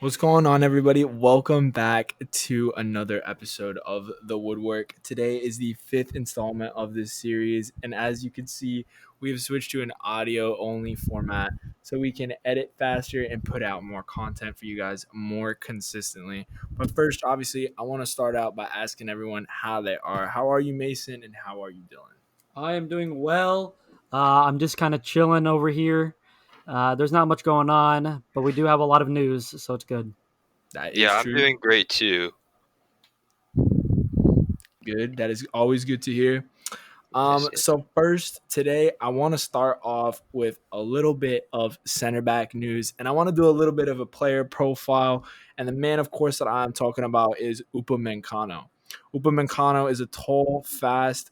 What's going on, everybody? Welcome back to another episode of the Woodwork. Today is the fifth installment of this series, and as you can see, we have switched to an audio only format so we can edit faster and put out more content for you guys more consistently. But first, obviously, I want to start out by asking everyone how they are. How are you, Mason, and how are you, Dylan? I am doing well. I'm just kind of chilling over here. There's not much going on, but we do have a lot of news, so it's good. That is Yeah, I'm true. doing great too. Good. That is always good to hear. Yes, yes. So first today, I want to start off with a little bit of center back news, and I want to do a little bit of a player profile. And the man, of course, that I'm talking about is Upamecano. Upamecano is a tall, fast,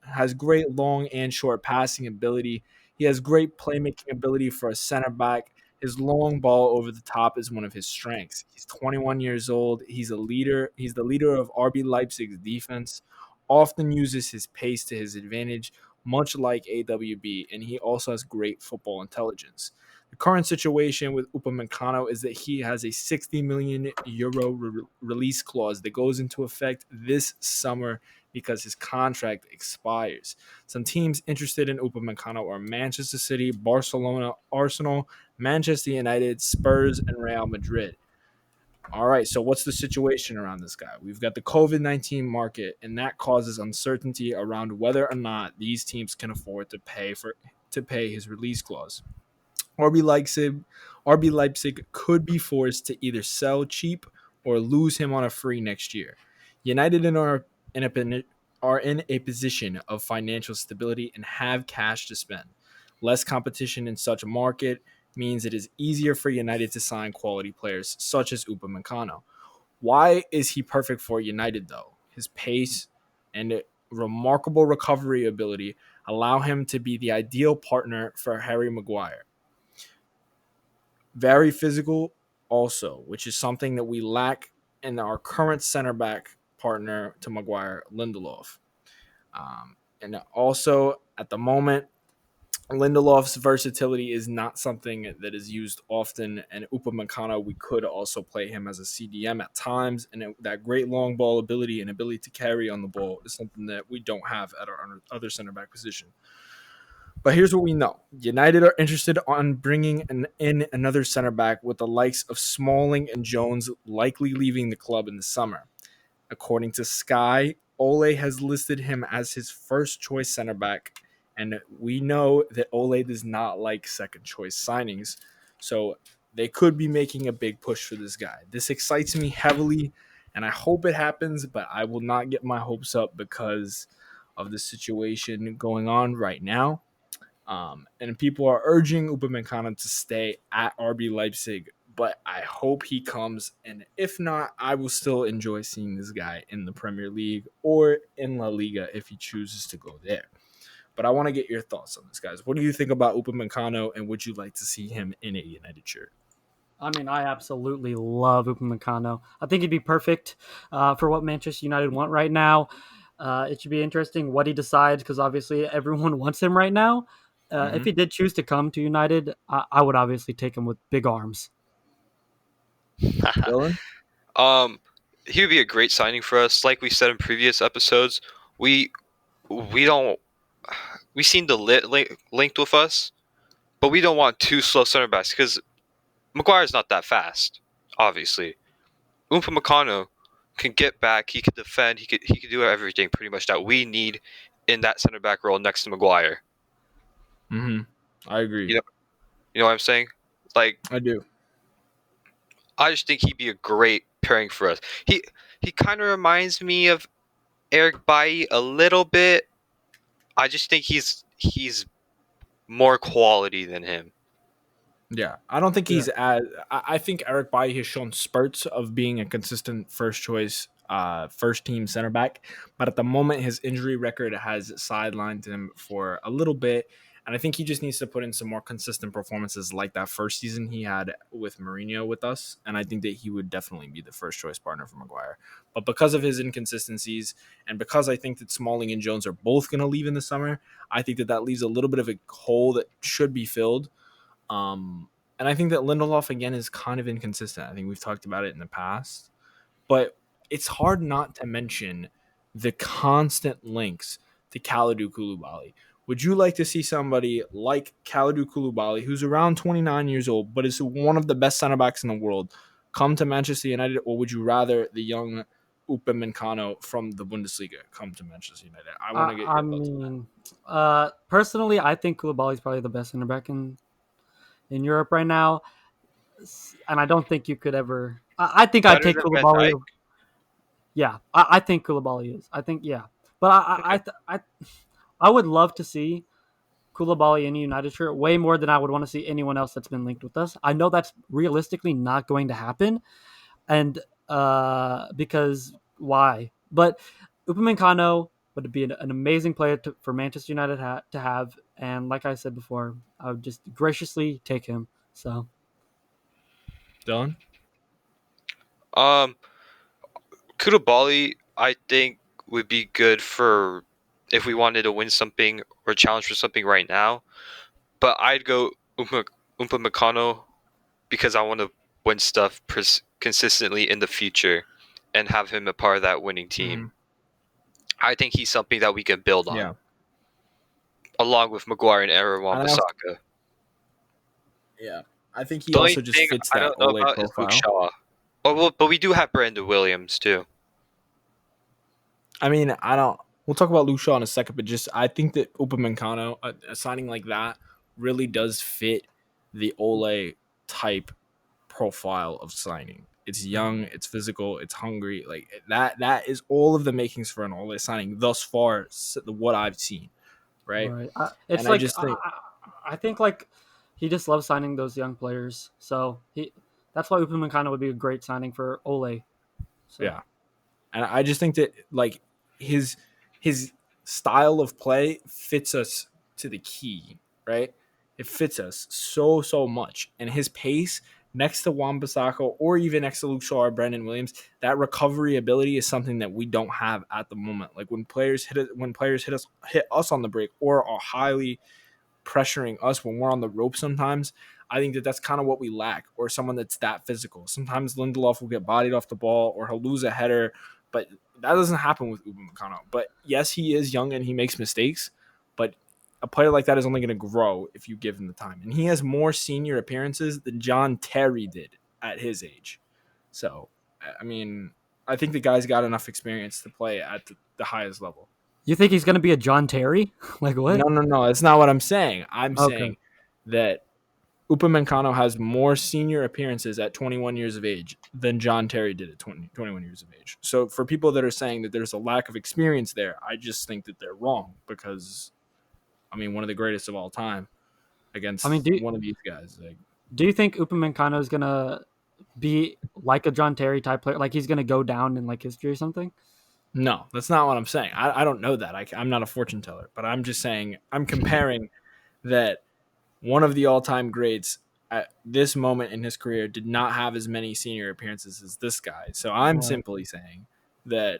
has great long and short passing ability. He has great playmaking ability for a center back. His long ball over the top is one of his strengths. He's 21 years old. He's a leader. He's the leader of RB Leipzig's defense, often uses his pace to his advantage, much like AWB, and he also has great football intelligence. The current situation with Upamecano is that he has a 60 million euro release clause that goes into effect this summer because his contract expires. Some teams interested in Upamecano are Manchester City, Barcelona, Arsenal, Manchester United, Spurs, and Real Madrid. All right, so what's the situation around this guy? We've got the COVID-19 market, and that causes uncertainty around whether or not these teams can afford to pay his release clause. RB Leipzig, RB Leipzig could be forced to either sell cheap or lose him on a free next year. United in are in a position of financial stability and have cash to spend. Less competition in such a market means it is easier for United to sign quality players such as Upamecano. Why is he perfect for United though? His pace and remarkable recovery ability allow him to be the ideal partner for Harry Maguire. Very physical also, which is something that we lack in our current center back partner to Maguire, Lindelof. And also at the moment, Lindelof's versatility is not something that is used often, and Upamecano, we could also play him as a CDM at times, and that great long ball ability and ability to carry on the ball is something that we don't have at our other center back position. But here's what we know: United are interested on bringing in another center back, with the likes of Smalling and Jones likely leaving the club in the summer. According to Sky, Ole has listed him as his first choice center back, and we know that Ole does not like second choice signings, so they could be making a big push for this guy. This excites me heavily, and I hope it happens, but I will not get my hopes up because of the situation going on right now. And people are urging Upamecano to stay at RB Leipzig, but I hope he comes. And if not, I will still enjoy seeing this guy in the Premier League or in La Liga if he chooses to go there. But I want to get your thoughts on this, guys. What do you think about Upamecano, and would you like to see him in a United shirt? I mean, I absolutely love Upamecano. I think he'd be perfect for what Manchester United want right now. It should be interesting what he decides because obviously everyone wants him right now. If Mm-hmm. he did choose to come to United, I would obviously take him with big arms. Dylan? um, he would be a great signing for us. Like we said in previous episodes, we we don't we seen the linked with us, but we don't want two slow center backs because Maguire's not that fast. Obviously, Upamecano can get back. He could defend. He could do everything pretty much that we need in that center back role next to Maguire. Mm-hmm. I agree. You know, you know what I'm saying? Like I do. I just think he'd be a great pairing for us. He kind of reminds me of Eric Bailly a little bit. I just think he's more quality than him. Yeah, I don't think Yeah. he's as. I think Eric Bailly has shown spurts of being a consistent first choice, first team center back, but at the moment his injury record has sidelined him for a little bit, and I think he just needs to put in some more consistent performances like that first season he had with Mourinho with us, and I think that he would definitely be the first choice partner for Maguire. But because of his inconsistencies, and because I think that Smalling and Jones are both going to leave in the summer, I think that leaves a little bit of a hole that should be filled. Um, And I think that Lindelof again is kind of inconsistent. I think we've talked about it in the past, but it's hard not to mention the constant links to Kalidou Koulibaly. Would you like to see somebody like Kalidou Koulibaly, who's around 29 years old, but is one of the best center backs in the world, come to Manchester United, or would you rather the young Upamecano from the Bundesliga come to Manchester United? I want to get I your thoughts on that. mean, personally, I think Koulibaly is probably the best center back in Europe right now, and I don't think you could ever. I think I'd Better take than Van Dijk. Koulibaly. Yeah, I think Koulibaly is. I think yeah, but Okay. I would love to see Koulibaly in a United shirt way more than I would want to see anyone else that's been linked with us. I know that's realistically not going to happen, and because why? But Upamecano would be an amazing player for Manchester United to have, and like I said before, I would just graciously take him. So Dylan? Um, Koulibaly, I think, would be good for if we wanted to win something or challenge for something right now. But I'd go Upamecano because I want to win stuff consistently in the future and have him a part of that winning team. Mm, I think he's something that we can build on, yeah. along with Maguire and Aaron And I also, Wan-Bissaka. yeah. I think he The only also just thing fits I that don't know Ole about is Luke profile. Shaw. Oh, well, but we do have Brandon Williams too. I mean, I don't. We'll talk about Luke Shaw in a second, but just I think that Upamecano, a signing like that, really does fit the Ole type profile of signing. It's young, it's physical, it's hungry. Like that. That is all of the makings for an Ole signing thus far. What I've seen, right? right, And it's I like just think, I think like he just loves signing those young players. So he that's why Upamecano would be a great signing for Ole. So yeah, and I just think that like his his style of play fits us to the key, right? It fits us so much, and his pace next to Wan Bissaka or even next to Luke Shaw or Brendan Williams, that recovery ability is something that we don't have at the moment. Like when players hit us on the break or are highly pressuring us when we're on the rope sometimes. I think that that's kind of what we lack, or someone that's that physical. Sometimes Lindelof will get bodied off the ball or he'll lose a header, but that doesn't happen with Upamecano. But yes, he is young and he makes mistakes, but a player like that is only going to grow if you give him the time. And he has more senior appearances than John Terry did at his age. So, I mean, I think the guy's got enough experience to play at the highest level. you think he's gonna be a John Terry? Like No, what? no, no. That's not what I'm saying. I'm Okay. saying that Upamecano has more senior appearances at 21 years of age than John Terry did at 21 years of age. So for people that are saying that there's a lack of experience there, I just think that they're wrong because, I mean, one of the greatest of all time I mean, against one of these guys. Like, do you think Upamecano is gonna be like a John Terry type player? Like he's gonna go down in like history or something? no, that's not what I'm saying. I don't know that. I'm not a fortune teller, but I'm just saying I'm comparing that one of the all-time greats at this moment in his career did not have as many senior appearances as this guy. So I'm Right. simply saying that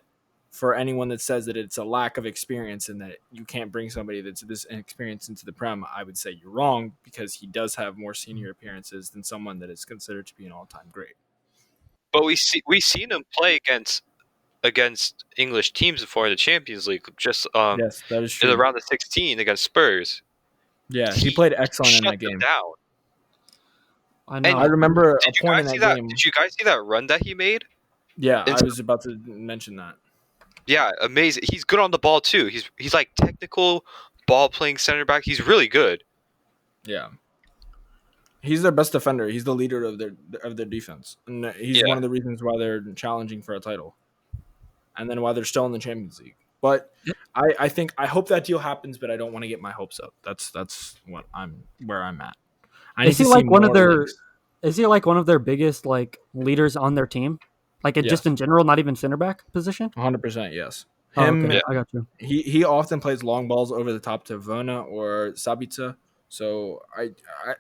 for anyone that says that it's a lack of experience and that you can't bring somebody that's this inexperienced into the Prem, I would say you're wrong because he does have more senior appearances than someone that is considered to be an all-time great. But we seen him play against English teams before in the Champions League, just Yes, that is in the true. round of 16 against Spurs. Yeah, he He played excellent in shut that them game. down. I And I know. remember a did you point in guys see that that? game. Did you guys see that run that he made? Yeah, I Into was about to mention that. Yeah, amazing. He's good on the ball too. He's like technical ball playing center back. He's really good. Yeah. He's their best defender. He's the leader of their defense, and he's one Yeah. of the reasons why they're challenging for a title, and then why they're still in the Champions League. But I think I hope that deal happens, but I don't want to get my hopes up. That's what I'm where I'm at. I need Is to he see like one of more their? links. Is he like one of their biggest like leaders on their team? Like just Yes, in general, not even center back position. 100% yes. Oh, okay, Him, Yeah. I got you. he often plays long balls over the top to Verna or Sabitzer. So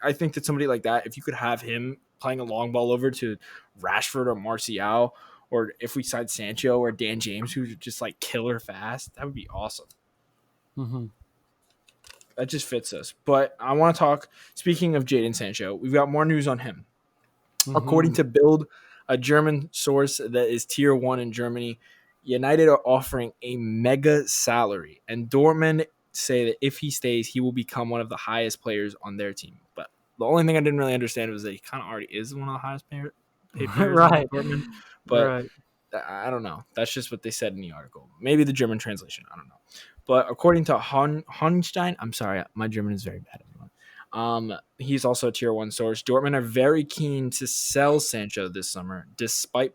I think that somebody like that, if you could have him playing a long ball over to Rashford or Martial, or if we signed Sancho or Dan James, who's just like killer fast, that would be awesome. Hmm. That just fits us. But I want to talk. Speaking of Jadon Sancho, we've got more news on him. According Hmm. to Build, a German source that is tier one in Germany, United are offering a mega salary, and Dortmund say that if he stays, he will become one of the highest players on their team. But the only thing I didn't really understand was that he kind of already is one of the highest paid players on Right, Dortmund. But right. I don't know. That's just what they said in the article. Maybe the German translation. I don't know. But according to Honstein, I'm sorry, my German is very bad, everyone. He's also a tier one source. Dortmund are very keen to sell Sancho this summer, despite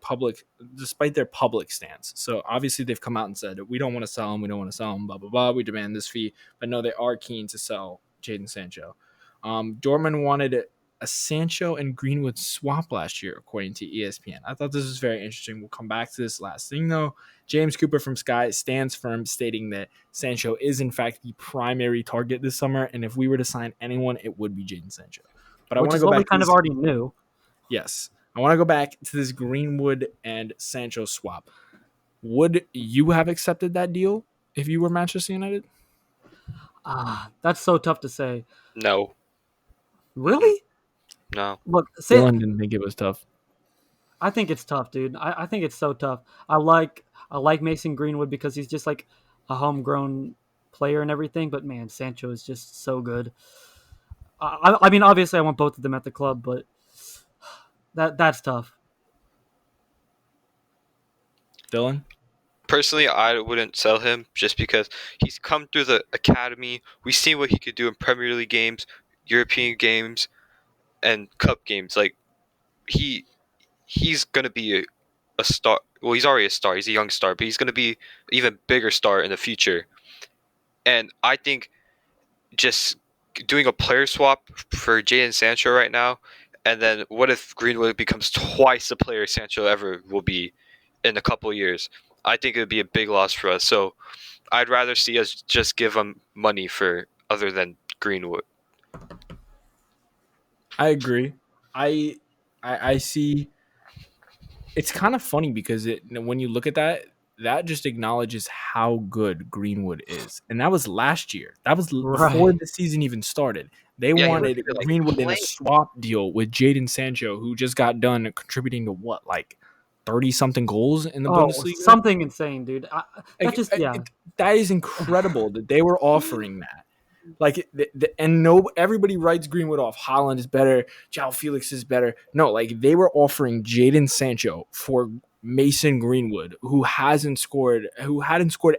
their public stance. So obviously they've come out and said we don't want to sell him, we don't want to sell him, blah blah blah. We demand this fee, but no, they are keen to sell Jadon Sancho. Dortmund wanted a Sancho and Greenwood swap last year, according to ESPN. I thought this was very interesting. We'll come back to this last thing though. James Cooper from Sky stands firm, stating that Sancho is in fact the primary target this summer, and if we were to sign anyone, it would be Jadon Sancho. But I Which want to is go what we back to kind of this. already knew. Yes, I want to go back to this Greenwood and Sancho swap. Would you have accepted that deal if you were Manchester United? That's so tough to say. No. Mm-mm. Really? No. Look, say Dylan didn't think it was tough. I think it's tough, dude. I think it's so tough. I like Mason Greenwood because he's just like a homegrown player and everything. But man, Sancho is just so good. I mean, obviously, I want both of them at the club, but that's tough. Dylan? Personally, I wouldn't sell him just because he's come through the academy. We've seen what he could do in Premier League games, European games, and cup games. Like he he's gonna be a star. Well, he's already a star. He's a young star, but he's gonna be an even bigger star in the future. And I think just doing a player swap for Jadon Sancho right now, and then what if Greenwood becomes twice the player Sancho ever will be in a couple of years? I think it would be a big loss for us. So I'd rather see us just give him money for other than Greenwood. I agree. I I see. It's kind of funny because when you look at that, that just acknowledges how good Greenwood is, and that was last year. That was before Right. the season even started. They Yeah, he was wanted like Greenwood in a playing. swap deal with Jadon Sancho, who just got done contributing to what, like 30 something goals in the Oh, Bundesliga. something insane, dude. That Like, just yeah. that is incredible that they were offering that. Like, and no, everybody writes Greenwood off. Holland is better. João Felix is better. No, like they were offering Jadon Sancho for Mason Greenwood, who hadn't scored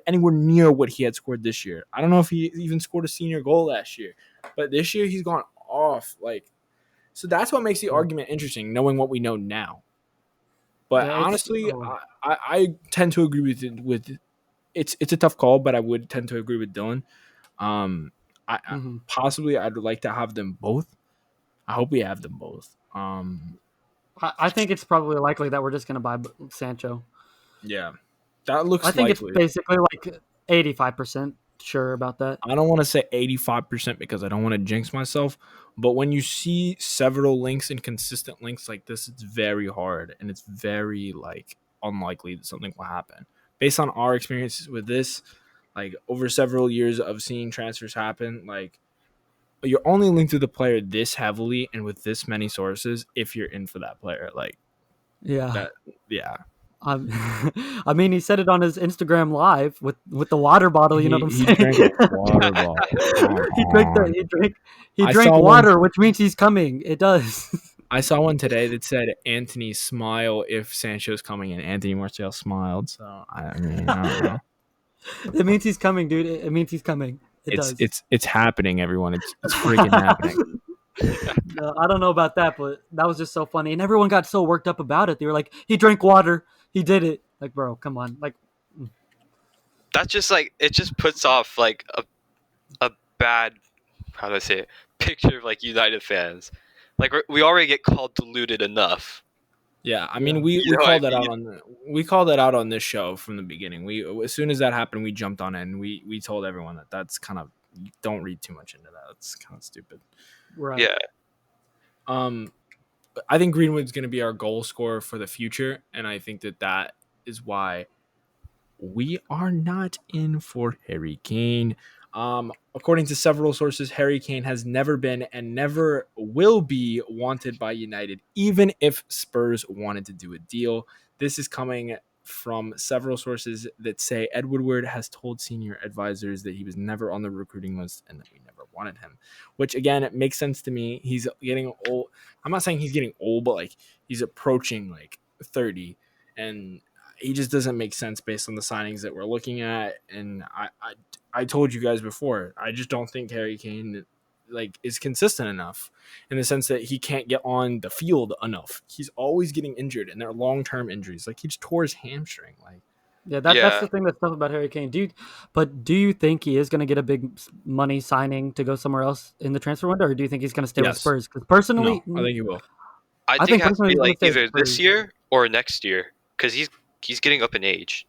anywhere near what he had scored this year. I don't know if he even scored a senior goal last year, but this year he's gone off. Like, so that's what makes the argument interesting, knowing what we know now. But Yeah, it's honestly, oh. I tend to agree with it's a tough call, but I would tend to agree with Dylan. Um, Mhm. possibly I'd like to have them both. I hope we have them both. I think it's probably likely that we're just gonna buy Sancho. Yeah, that I looks think it's likely. basically like 85% sure about that. I don't want to say 85% because I don't want to jinx myself, but when you see several links and consistent links like this, it's very hard and it's very like unlikely that something will happen. Based on our experiences with this, like over several years of seeing transfers happen, like you're only linked to the player this heavily and with this many sources if you're in for that player. Like Yeah. that, yeah. Um, I mean, he said it on his Instagram live with the water bottle. You know what I'm He saying? drank a water bottle. Come he drank the on. he I drank saw one. water, which means he's coming. It does. I saw one today that said Anthony smile if Sancho's coming, and Anthony Martial smiled. So I mean, I don't know. It means he's coming, dude. It means he's coming. It It's does. it's it's happening, everyone. It's freaking happening. No, I don't know about that, but that was just so funny, and everyone got so worked up about it. They were like, "He drank water. He did it." Like, bro, come on. Like, That's just like it just puts off like a bad, how do I say it, picture of like United fans. Like we already get called deluded enough. Yeah, I mean, yeah, we You we know what I called that mean? out we called that out on this show from the beginning. We as soon as that happened, we jumped on it and we told everyone that that's kind of don't read too much into that. It's kind of stupid. right. Yeah. Um, I think Greenwood's going to be our goal scorer for the future, and I think that is why we are not in for Harry Kane. According to several sources, Harry Kane has never been and never will be wanted by United, even if Spurs wanted to do a deal. This is coming from several sources that say Ed Woodward has told senior advisors that he was never on the recruiting list and that we never wanted him, which again, it makes sense to me. He's getting old. I'm not saying he's getting old, but like he's approaching like 30, and he just doesn't make sense based on the signings that we're looking at. And I told you guys before, I just don't think Harry Kane like is consistent enough in the sense that he can't get on the field enough. He's always getting injured, and they're long term injuries. Like he just tore his hamstring. Like Yeah, that's Yeah, the thing that's tough about Harry Kane. Do you think he is going to get a big money signing to go somewhere else in the transfer window, or do you think he's going to stay with yes, Spurs? Because personally, no, I think he will. I I think think it has to personally be he's going to like stay with either this Spurs. year or next year because he's getting up in age.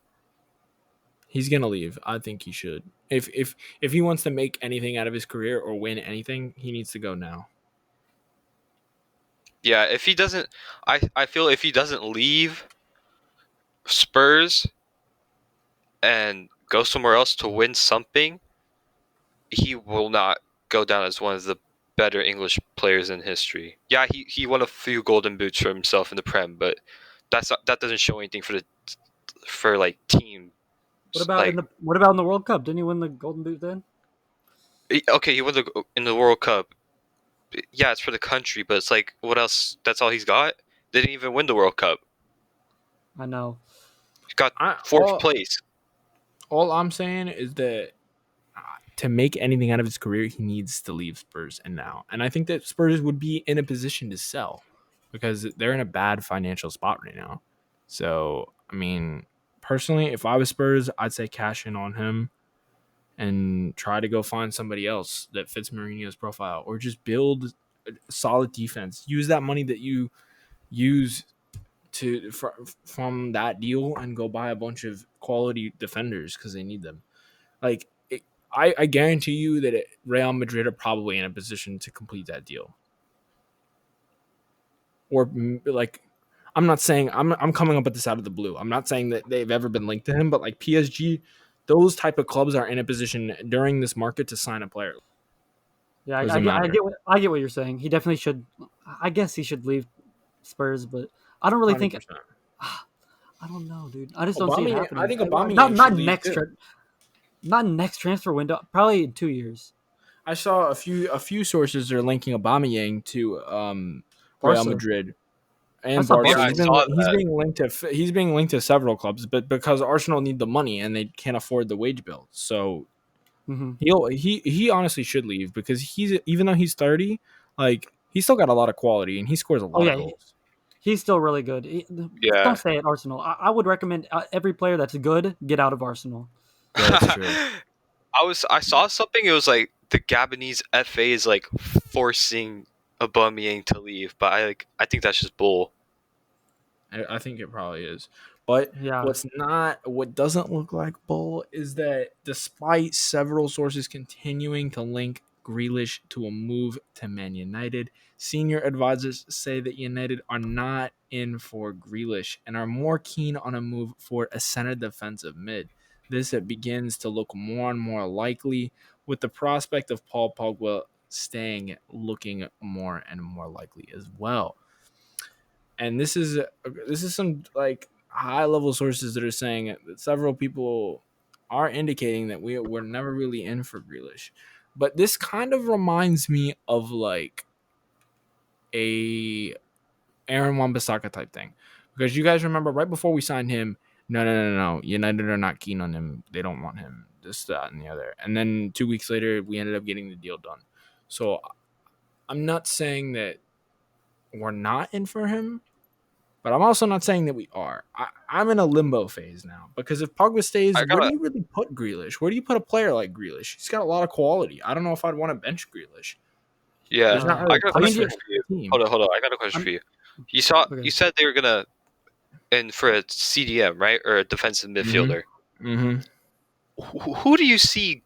He's gonna leave. I think he should. If he wants to make anything out of his career or win anything, he needs to go now. Yeah, if he doesn't, I feel if he doesn't leave Spurs and go somewhere else to win something, he will not go down as one of the better English players in history. Yeah, he won a few golden boots for himself in the Prem, but that doesn't show anything for like team. Like What about in the World Cup? Didn't he win the Golden Boot then? okay, he won in the World Cup. Yeah, it's for the country, but it's like what else? That's all he's got. They didn't even win the World Cup. I know. He got I fourth place. all I'm saying is that to make anything out of his career, he needs to leave Spurs and now. And I think that Spurs would be in a position to sell because they're in a bad financial spot right now. So, I mean, personally, if I was Spurs, I'd say cash in on him and try to go find somebody else that fits Mourinho's profile or just build a solid defense. Use that money that you use from that deal and go buy a bunch of quality defenders because they need them. Like I guarantee you that Real Madrid are probably in a position to complete that deal. Or like, I'm not saying I'm coming up with this out of the blue. I'm not saying that they've ever been linked to him, but like PSG, those type of clubs are in a position during this market to sign a player. Yeah, Doesn't matter. I get what you're saying. He definitely should. I guess he should leave Spurs, but I don't really think. 100%. I don't know, dude. I just don't see it Obama, I happening. think Obama should leave too. Not next transfer window. Probably in 2 years. I saw a few sources are linking Aubameyang to Real Barca. Madrid I and saw Barca. Yeah, I Barca. saw He's that. being linked to several clubs, but because Arsenal need the money and they can't afford the wage bill, so Hmm. he honestly should leave because he's even though he's 30, like he's still got a lot of quality and he scores a Oh lot of yeah, goals. he's still really good. Yeah. Don't stay at Arsenal. I would recommend every player that's good get out of Arsenal. Yeah, that's true. I saw something. It was like the Gabonese FA is like forcing Aubameyang to leave, but I think that's just bull. I think it probably is. But Yeah, what doesn't look like bull is that despite several sources continuing to link Grealish to a move to Man United, senior advisors say that United are not in for Grealish and are more keen on a move for a center defensive mid. This begins to look more and more likely, with the prospect of Paul Pogba staying looking more and more likely as well. And this is some like high level sources that are saying that several people are indicating that we're never really in for Grealish. But this kind of reminds me of like a Aaron Wan-Bissaka type thing. Because you guys remember right before we signed him, no. United are not keen on him. They don't want him. This, that, and the other. And then 2 weeks later, we ended up getting the deal done. So I'm not saying that we're not in for him, but I'm also not saying that we are. I'm in a limbo phase now because if Pogba stays, I where do gotta you really put Grealish? Where do you put a player like Grealish? He's got a lot of quality. I don't know if I'd want to bench Grealish. yeah. There's not I really got a I mean, place for question him for on you. the team. Hold on. I got a question for I'm you. okay. You said they were gonna in for a CDM, right, or a defensive Mm-hmm. midfielder. Mm-hmm. Who do you see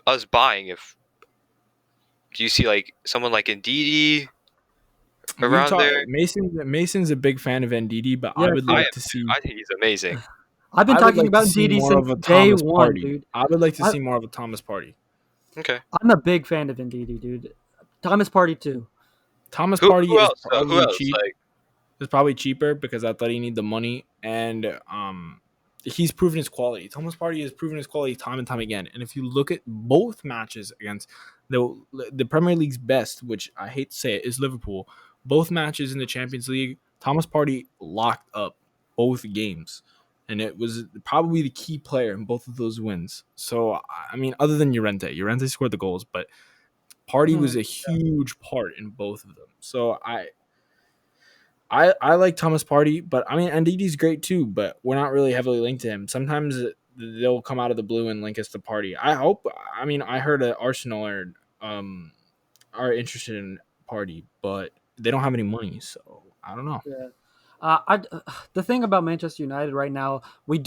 us buying? If do you see like someone like Ndidi We've around talked. there? Mason's a big fan of NDD, but Yeah, I would I see, am like to too. see. I think he's amazing. I've been I would talking like to about see Ndidi more of since a day Thomas one, Party. dude. I would like to I, see more of a Thomas Party. Okay. I'm a big fan of Ndidi, dude. Thomas Party too. Thomas Who Party is else? Who probably else? cheap. Like It's probably cheaper because I thought he need the money, and he's proven his quality. Thomas Partey has proven his quality time and time again. And if you look at both matches against the Premier League's best, which I hate to say it, is Liverpool. Both matches in the Champions League, Thomas Partey locked up both games, and it was probably the key player in both of those wins. So I mean, other than Llorente scored the goals, but Partey was Mhm. a huge part in both of them. So I like Thomas Party, but I mean Ndidi's great too, but we're not really heavily linked to him. Sometimes they'll come out of the blue and link us to Party. I hope. I mean, I heard that Arsenal um are interested in Party, but they don't have any money, so I don't know. Yeah. The thing about Manchester United right now, we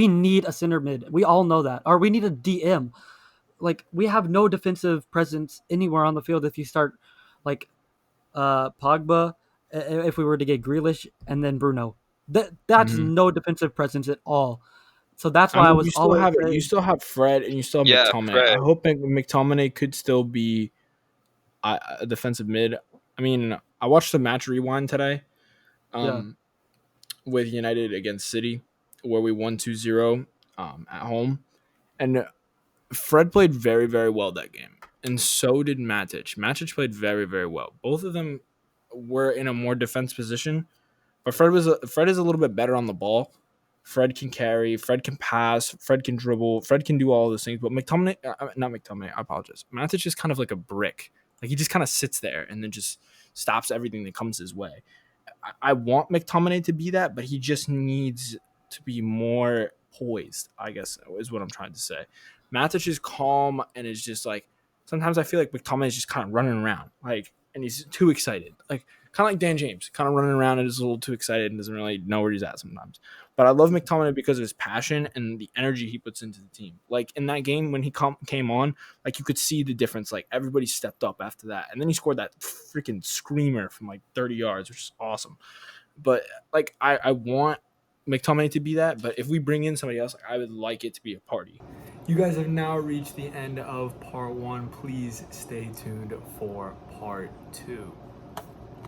need a center mid. We all know that, or we need a DM. Like we have no defensive presence anywhere on the field. If you start like Pogba, if we were to get Grealish and then Bruno, that's hmm no defensive presence at all. So that's I why I mean, was always you saying, still have Fred and you still have yeah, McTominay. I Fred. hope McTominay could still be a defensive mid. I mean, I watched the match rewind today. yeah, Um, with United against City, where we won 2-0 at home. And Fred played very, very well that game. And so did Matic. Matic played very, very well. Both of them were in a more defense position, but Fred is a little bit better on the ball. Fred can carry, Fred can pass, Fred can dribble, Fred can do all those things. But McTominay, not McTominay, I apologize. Matic is kind of like a brick. Like he just kind of sits there and then just stops everything that comes his way. I want McTominay to be that, but he just needs to be more poised, I guess is what I'm trying to say. Matic is calm and is just like sometimes I feel like McTominay is just kind of running around, like, and he's too excited. Like kind of like Dan James, kind of running around and is a little too excited and doesn't really know where he's at sometimes. But I love McTominay because of his passion and the energy he puts into the team. Like in that game when he came on, like you could see the difference. Like everybody stepped up after that, and then he scored that freaking screamer from like 30 yards, which is awesome. But like I want McTominay to be that, but if we bring in somebody else, like, I would like it to be a party. You guys have now reached the end of part one. Please stay tuned for part two.